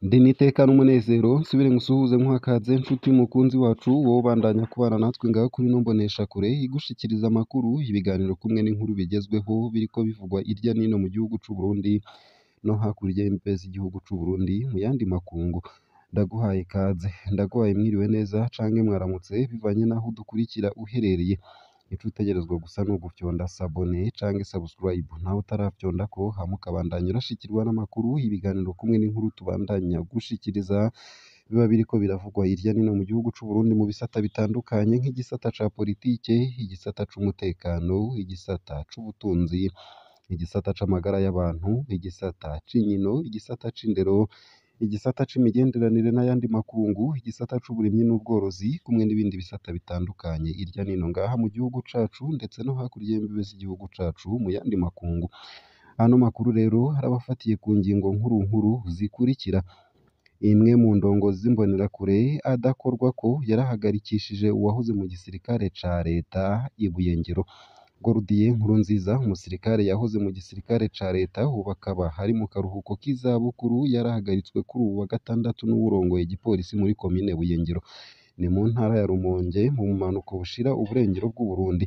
Ndi niteka n'umunezero nsubire ngusuhuze nkwakaze nshuti mukunzi wacu wowe ubandanya kubana natwe ngaho kuri ino mboneshakure igushikiriza amakuru ibiganiro kumwe n'inkuru bigezweho biriko bivugwa irya nino mu gihugu c'u Burundi no hakurya y'imbibe z'igihugu c'u Burundi mu yandi makungu. Ndaguhaye ikaze, ndaguhaye mwiriwe neza canke mwaramutse bivanye naho udukurikira uherereye. Ico utegerezwa gusa ni ugufyonda sabone canke subscribe naho utaravyondako hama ukabandanya urashikirwa n'amakuru ibiganiro kumwe n'inkuru tubandanya gushikiriza biba biriko biravugwa hirya nino mu gihugu c'u Burundi mu bisata bitandukanye nk'igisata ca politike, igisata c'umutekano, igisata c'ubutunzi, igisata c'amagara y'abantu, igisata c'inkino, igisata c'indero, igisata c'imigenderanire n'ayandi makungu, igisata c'uburimyi n'ubworozi kumwe n'ibindi bisata bitandukanye hirya nino ngaha mu gihugu cacu ndetse no hakurya y'imbibe z'igihugu cacu mu yandi makungu. Ano makuru rero arabafatiye ku ngingo nkuru nkuru zikurikira: imwe mu ndongozi z'imbonerakure adakorwako yarahagarikishije uwahoze mu gisirikare ca leta i Buyengero. Gordier Nkurunziza umusirikare yahoze mu gisirikare ca leta ubu akaba ari mu karuhuko k'izabukuru yarahagaritswe kuri uwu wa gatandatu n'uwurongoye igipolisi muri komine Buyengero ni mu ntara ya Rumonge mu bumanuko bushira uburengero bw'u Burundi.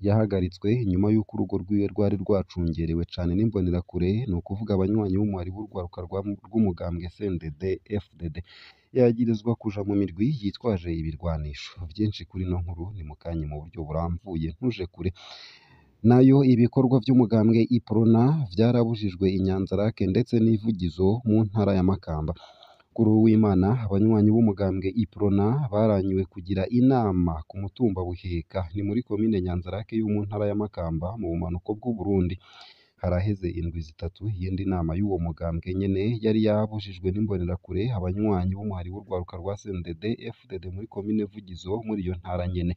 Yahagaritswe inyuma y'uko urugo rwiwe rwari rwacungerewe cane n'imbonerakure ni ukuvuga abanywanyi b'umuhari w'urwaruka rw'umugambwe CNDD FDD. Yagirizwa kuja mu mirwi yitwaje ibirwanisho. Vyinshi kuri ino nkuru ni mukanye mu buryo buramvuye ntuje kure. Nayo ibikorwa vy'umugambwe Iprona vyarabujijwe i Nyanzarake ndetse n'ivugizo mu ntara ya Makamba. Kuri uw'Imana abanywanyi b'umugambwe Iprona baranywe kugira inama ku mutumba Buheka ni muri komine Nyanzarake yo mu ntara ya Makamba mu bumanuko bw'u Burundi. Haraheze indwi zitatu iyindi nama y'uwo mugambwe nyene yari yabujijwe n'imbonerakure abanywanyi b'umuhari w'urwaruka rwa CNDD FDD muri komine Vugizo muri iyo ntara nyene.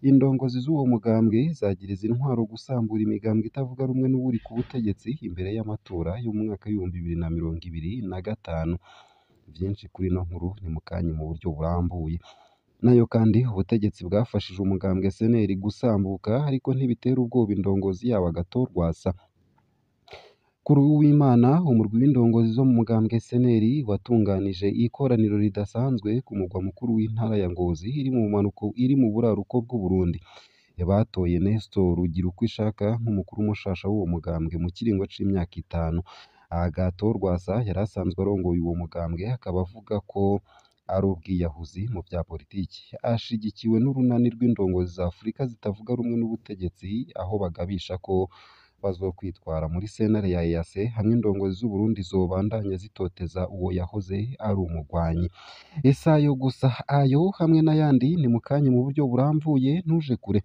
Indongozi z'uwo mugambwe zagiriza intwaro gusambura imigambwe itavuga rumwe n'uwuri ku butegetsi imbere y'amatora yo mu mwaka w'ibihumbi 2025. Vyinshi kuri ino nkuru ni mukanye mu buryo burambuye. Nayo kandi ubutegetsi bwafashije umugambwe SNL gusambuka ariko ntibitera ubwoba indongozi yabo agatorwasa. Kuri uw'Imana umurwi w'indongozi zo mu mugambwe SNL watunganije ikoraniro ridasanzwe ku mugwa mukuru w'intara ya Ngozi iri mu buraruko bw'u Burundi. Batoye Nestor Girukishaka nk'umukuru mushasha w'uwo mugambwe mu kiringo c'imyaka 5. Agatorwasa yari asanzwe arongoye uwo mugambwe akaba avuga ko ari ubwiyahuzi mu vya politiki. Ashigikiwe n'urunani rw'indongozi za Afurika zitavuga rumwe n'ubutegetsi aho bagabisha ko bazokwitwara muri sentare ya EAC hamwe indongozi z'u Burundi zobandanya zitoteza uwo yahoze ari umugwanyi. Ese ayo gusa ayo hamwe n'ayandi ni mukanye mu buryo buramvuye ntuje kure.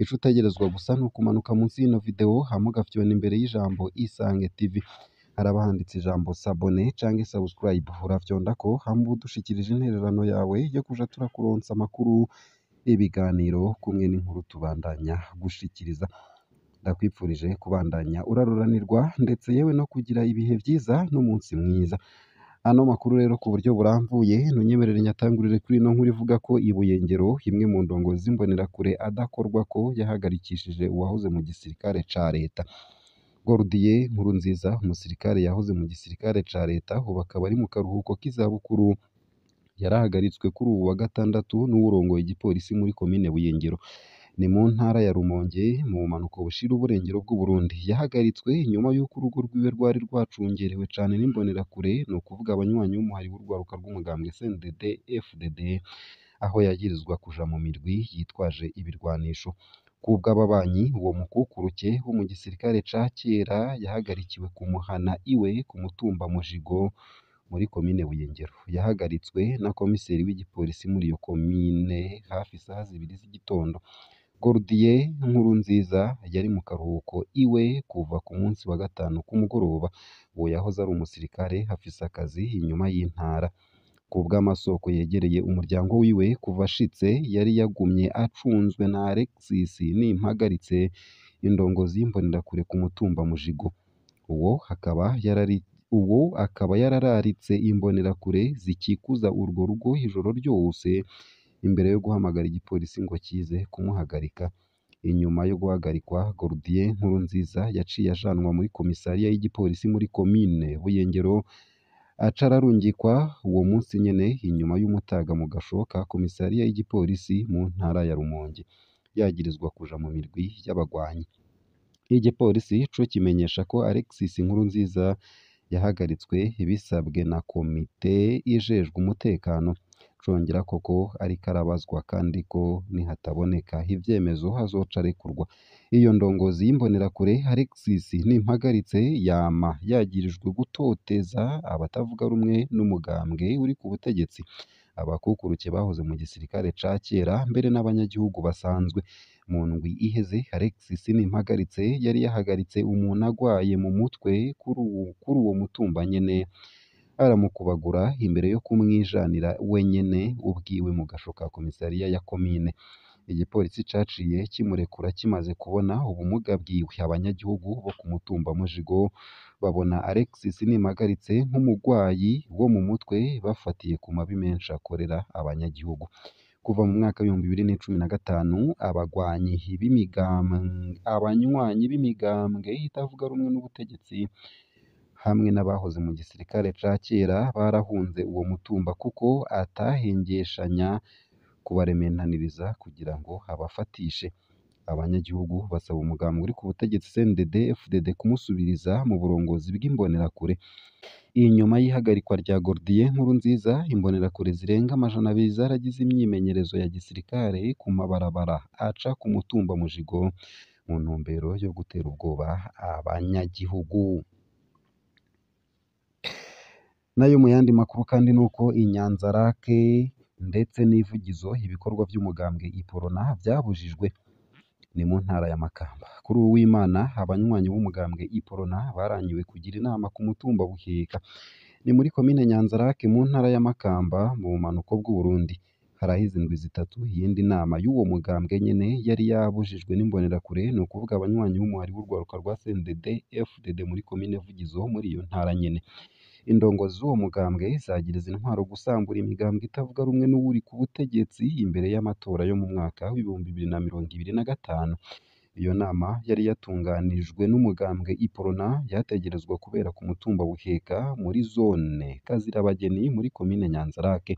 Ico utegerezwa gusa ni ukumanuka munsi y'ino video hama ugafyona imbere y'ijambo Isange TV. Haraba handitse ijambo sabone canke subscribe uravyondako hama udushikirije intererano yawe yo kuja turakuronsa amakuru ibiganiro kumwe n'inkuru tubandanya gushikiriza. Ndakwipfurije kubandanya uraruranirwa ndetse yewe no kugira ibihe vyiza n'umunsi mwiza. Ano makuru rero ku buryo buramvuye nunyemerere nyatangurire kuri ino nkuru ivuga ko i Buyengero imwe mu ndongozi z'imbonerakure adakorwako yahagarikishije uwahoze mu gisirikare ca leta. Gordier Nkurunziza umusirikare yahoze mu gisirikare ca leta ubu akaba ari mu karuhuko k'izabukuru yarahagaritswe kuri uwu wa gatandatu n'uwurongoye igipolisi muri komine Buyengero ni mu ntara ya Rumonge mu bumanuko bushira uburengero bw'u Burundi. Yahagaritswe inyuma y'uko urugo rwiwe rwari rwacungerewe cane n'imbonerakure ni ukuvuga abanywanyi b'umuhari w'urwaruka rw'umugambwe CNDD FDD aho yagirizwa kuja mu mirwi yitwaje ibirwanisho. Kubw'ababanyi uwo mukukuruke wo mu gisirikare ca kera yahagarikiwe kumuhana iwe ku mutumba Mujigo muri komine Buyengero. Yahagaritswe na komiseri w'igipolisi muri iyo komine hafi isaha 2 z'igitondo. Gordier Nkurunziza yari mu karuhuko iwe kuva ku munsi wa gatanu kumugoroba. Uwo yahoze ari umusirikare hafise akazi inyuma y'intara. Kubw'amasoko yegereye umuryango wiwe kuva ashitse yari yagumye acunzwe na Alexis Nimpagaritse indongozi y'imbonerakure ku mutumba Mujigo. Uwo akaba yarararitse imbonerakure zikikuza urwo rugo ijoro ryose imbere yo guhamagara igipolisi ngo kize kumuhagarika. Inyuma yo guhagarikwa, Gordier Nkurunziza yaciye ajanwa muri komisariya y'igipolisi muri komine Buyengero, aca ararungikwa uwo munsi nyene inyuma y'umutaga mu gasho ka komisariya y'igipolisi mu ntara ya Rumonge yagirizwa kuja mu mirwi y'abagwanyi. Igipolisi co kimenyesha ko Alexis Nkurunziza yahagaritswe bisabwe na komite ijejwe umutekano, congera koko ariko arabazwa kandi ko nihataboneka ivyemezo azoca arekurwa. Iyo ndongozi y'imbonerakure Alexis Nimpagaritse yama yagirijwe gutoteza abatavuga rumwe n'umugambwe uri ku butegetsi, abakukuruke bahoze mu gisirikare ca kera mbere n'abanyagihugu basanzwe. Mu ndwi iheze Alexis Nimpagaritse yari yahagaritse umuntu agwaye mu mutwe kuri uwo mutumba nyene, aramukubagura imbere yo kumwijanira wenyene ubwiwe mu gasho ka komisariya ya komine. Igipolisi caciye kimurekura kimaze kubona ubumuga bwiwe. Abanyagihugu bo ku mutumba Mujigo babona Alexis Nimpagaritse nk'umugwayi wo mu mutwe bafatiye ku mabi menshi akorera abanyagihugu. Kuva mu mwaka w'ibihumbi 2015 abanywanyi b'imigambwe itavuga rumwe n'ubutegetsi hamwe n'abahoze mu gisirikare ca kera barahunze uwo mutumba kuko atahengeshanya kubarementaniriza kugira ngo abafatishe. Abanyagihugu basaba umugambwe uri ku butegetsi CNDD FDD kumusubiriza mu burongozi bw'imbonerakure. Inyuma y'ihagarikwa rya Gordien Nkurunziza, imbonerakure zirenga 200 zaragize imyimenyerezo ya gisirikare ku mabarabara aca ku mutumba Mujigo mu ntumbero yo gutera ubwoba abanyagihugu. Nayo mu yandi makuru kandi nuko Inyanzarake ndetse n'ivugizo ibikorwa by'umugambwe Iporona byabujijwe ni mu ntara ya Makamba. Kuri Uwimana abanywanyi b'umugambwe Iporona baranyiwe kugira inama ku mutumba Buheka, ni muri komine Nyanzarake mu ntara ya Makamba mu bumanuko bw'u Burundi. Harahize indwi zitatu iyindi nama y'uwo mugambwe nyene yari yabujijwe n'imbonerakure, ni ukuvuga abanywanyi b'umuhari w'urwaruka rwa CNDD FDD muri komine Vugizo muri iyo ntara nyene. Indongozi z'uwo mugambwe zagiriza intwaro gusambura imigambwe itavuga rumwe n'uwuri ku butegetsi imbere y'amatora yo mu mwaka w'ibihumbi 2025. Iyo nama yari yatunganijwe n'umugambwe Iporona yategerezwa kubera ku mutumba Buheka muri zone Kazirabageni muri komine Nyanzarake.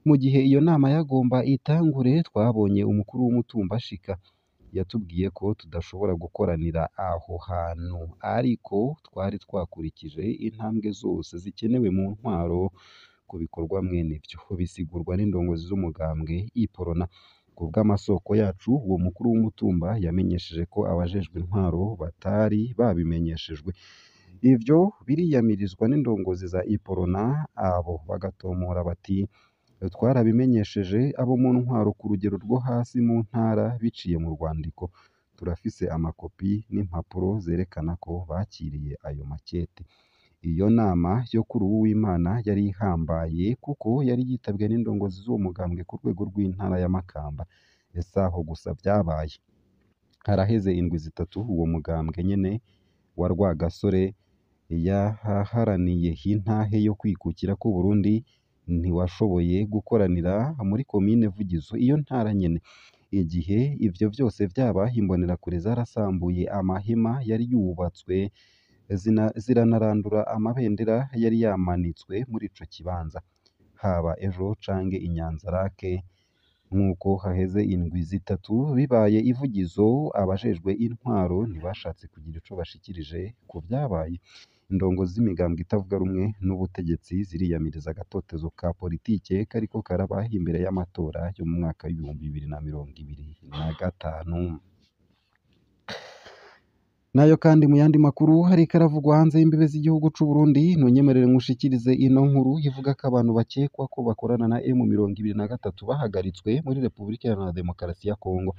Mu gihe iyo nama yagomba itangure, twabonye umukuru w'umutumba ashika, yatubwiye ko tudashobora gukoranira aho hantu, ariko twari twakurikije intambwe zose zikenewe mu ntwaro ku bikorwa mwene ivyo. Bisigurwa n'indongozi z'umugambwe Iporona. Ku bw'amasoko yacu, uwo mukuru w'umutumba yamenyesheje ko abajejwe intwaro batari babimenyeshejwe. Ivyo biriyamirizwa n'indongozi za Iporona, abo bagatomora bati twarabimenyesheje abo mu ntwaro ku rugero rwo hasi mu ntara biciye mu rwandiko. Turafise amakopi n'impapuro zerekana ko bakiriye ayo makete. Iyo nama yo kuri Uwimana yari ihambaye kuko yari yitabwe n'indongozi z'uwo mugambwe ku rwego rw'intara ya Makamba. Ese aho gusa vyabaye? Haraheze indwi zitatu uwo mugambwe nyene wa Rwagasore yaharaniye intahe yo kwikukira ku Burundi ntiwashoboye gukoranira muri komine Vugizo, iyo ntara nyene. Igihe ivyo vyose vyaba, imbonerakure zarasambuye amahema yari yubatswe, ziranarandura amabendera yari yamanitswe muri ico kibanza, haba ejo canke Inyanzarake. Nk'uko haheze indwi zitatu bibaye Ivugizo, abajejwe intwaro ntibashatse kugira ico bashikirije ku vyabaye. Indongozi z'imigambwe itavuga rumwe n'ubutegetsi ziriyamiriza agatotezo ka politike kariko karaba imbere y'amatora yo mu mwaka w'ibihumbi 2025. Nayo kandi mu yandi makuru hariko aravugwa hanze y'imbibe z'igihugu c'u Burundi, ntunyemerere nkushikirize ino nkuru ivuga ko abantu bakekwa ko bakorana na M23 bahagaritswe muri Repubulika Iharanira Demokarasi ya Kongo.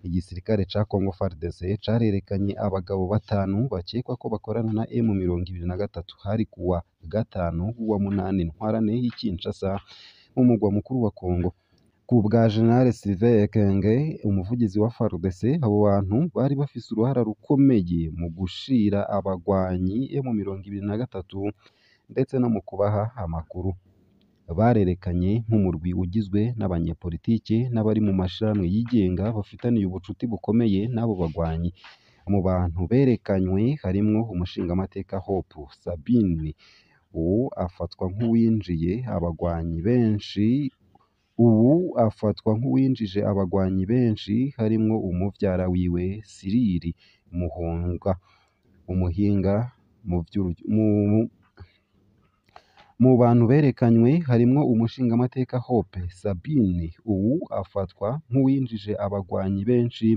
Igisirikare ca Kongo FARDC carerekanye abagabo 5 bakekwa ko bakorana na M23 hari kuwa 5 wa munani ntwarane y'Kinshasa mu mugwa mukuru wa Kongo. Ku bwa General Sylvain Ekenge, umuvugizi wa FARDC, abo bantu bari bafise uruhara rukomeye mu gushira abagwanyi M23 ndetse no mu kubaha amakuru. Barerekanye nk'umurwi ugizwe n'abanyepolitike n'abari mu mashirahamwe yigenga bafitaniye ubucuti bukomeye n'abo bagwanyi. Mu bantu berekanywe harimwo umushingamateka Hope Sabine ubu afatwa nk'uwinjije abagwanyi benshi harimwo umuvyara wiwe Cyril Muhonga umuhinga mu bantu berekanywe harimwo umushingamateka Hope Sabine ubu afatwa nk'uwinjije abagwanyi benshi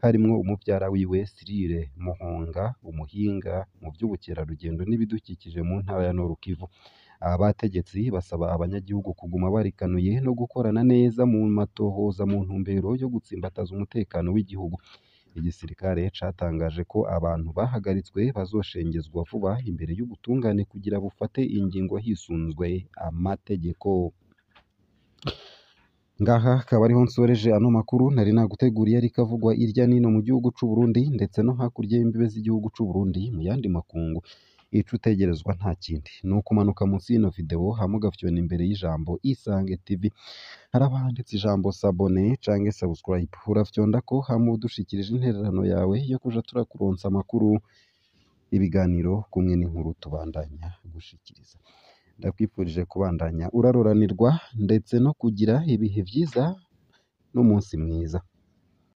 harimwo umuvyara wiwe Cyril Muhonga umuhinga mu vy'ubukerarugendo n'ibidukikije mu ntara ya Nord Kivu. Aba bategetsi basaba abanyagihugu kuguma barikanuye no gukorana neza mu matohoza mu ntumbero yo gutsimbataza umutekano w'igihugu. Igisirikare catangaje ko abantu bahagaritswe bazoshengezwa vuba imbere y'ubutungane kugira bufate ingingo hisunzwe amategeko. Ngaha akaba ariho nsoreje ano makuru nari naguteguriye ariko avugwa irya nino mu gihugu c'u Burundi ndetse no hakurya y'imbibe z'igihugu c'u Burundi mu yandi makungu. Ico utegerezwa nta kindi ni ukumanuka munsi y'ino video hama ugafyona imbere y'ijambo Isange TV haraba handitse ijambo sabone canke subscribe urafyondako hama udushikirije intererano yawe yo kuja turakuronsa amakuru ibiganiro kumwe n'inkuru tubandanya gushikiriza. Ndakwifurije kubandanya uraroranirwa ndetse no kugira ibihe vyiza n'umunsi mwiza.